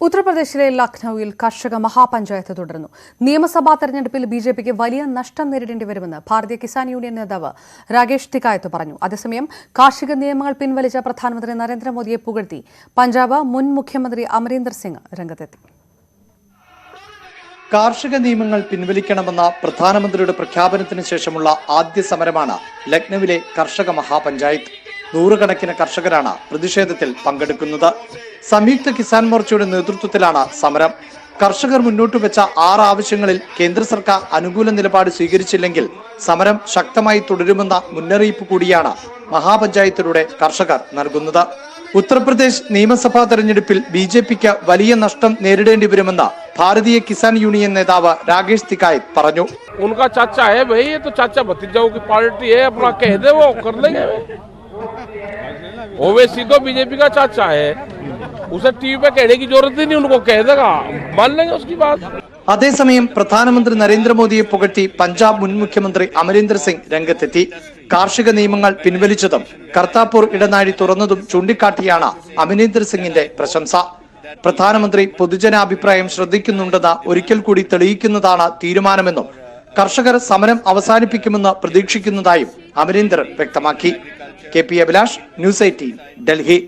ഉത്തർപ്രദേശിലെ ലക്നൌവിൽ കർഷക മഹാപഞ്ചായത്ത് തുടരുന്നു. നിയമസഭാ തെരഞ്ഞെടുപ്പിൽ ബിജെപിക്ക് വലിയ നഷ്ടം നേരിടേണ്ടി വരുമെന്ന് ഭാരതീയ കിസാൻ യൂണിയൻ നേതാവ് രാകേഷ് തിക്കായത്ത് പറഞ്ഞു. അതേസമയം കാർഷിക നിയമങ്ങൾ പിൻവലിച്ച പ്രധാനമന്ത്രി നരേന്ദ്രമോദിയെ പുകഴ്ത്തി പഞ്ചാബ് മുൻ മുഖ്യമന്ത്രി അമരീന്ദർ സിംഗ് രംഗത്തെത്തി. കാർഷിക നിയമങ്ങൾ പിൻവലിക്കണമെന്ന പ്രധാനമന്ത്രിയുടെ പ്രഖ്യാപനത്തിന് ശേഷമുള്ള ആദ്യ സമരമാണ് ലക്നൌവിലെ കർഷക മഹാപഞ്ചായത്ത്. നൂറുകണക്കിന് കർഷകരാണ് പ്രതിഷേധത്തിൽ പങ്കെടുക്കുന്നത്. സംയുക്ത കിസാൻ മോർച്ചയുടെ നേതൃത്വത്തിലാണ് സമരം. കർഷകർ മുന്നോട്ട് വെച്ച 6 ആവശ്യങ്ങളിൽ കേന്ദ്ര സർക്കാർ അനുകൂല നിലപാട് സ്വീകരിച്ചില്ലെങ്കിൽ സമരം ശക്തമായി തുടരുമെന്ന മുന്നറിയിപ്പ് കൂടിയാണ് മഹാപഞ്ചായത്തിലൂടെ കർഷകർ നൽകുന്നത്. ഉത്തർപ്രദേശ് നിയമസഭാ തെരഞ്ഞെടുപ്പിൽ ബിജെപിക്ക് വലിയ നഷ്ടം നേരിടേണ്ടി വരുമെന്ന് ഭാരതീയ കിസാൻ യൂണിയൻ നേതാവ് രാകേഷ് തിക്കായത്ത് പറഞ്ഞു. उनका चाचा है भाई, ये तो चाचा भतीजाओं की पार्टी है, अपना कह दे वो कर लेंगे. ओवैसी तो बीजेपी का चाचा है, उसे टीवी पे कहने की जरूरत ही नहीं, उनको कह देगा मान लेंगे उसकी बात. അതേസമയം പ്രധാനമന്ത്രി നരേന്ദ്രമോദിയെ പുകഴ്ത്തി പഞ്ചാബ് മുൻ മുഖ്യമന്ത്രി അമരീന്ദർ സിംഗ് രംഗത്തെത്തി. കാർഷിക നിയമങ്ങൾ പിൻവലിച്ചതും കർത്താപൂർ ഇടനാഴി തുറന്നതും ചൂണ്ടിക്കാട്ടിയാണ് അമരീന്ദർ സിംഗിന്റെ പ്രശംസ. പ്രധാനമന്ത്രി പൊതുജനാഭിപ്രായം ശ്രദ്ധിക്കുന്നുണ്ടെന്ന് ഒരിക്കൽ കൂടി തെളിയിക്കുന്നതാണ് തീരുമാനമെന്നും കർഷകർ സമരം അവസാനിപ്പിക്കുമെന്ന് പ്രതീക്ഷിക്കുന്നതായും അമരീന്ദർ വ്യക്തമാക്കി. KP Abhilash, News 18, Delhi.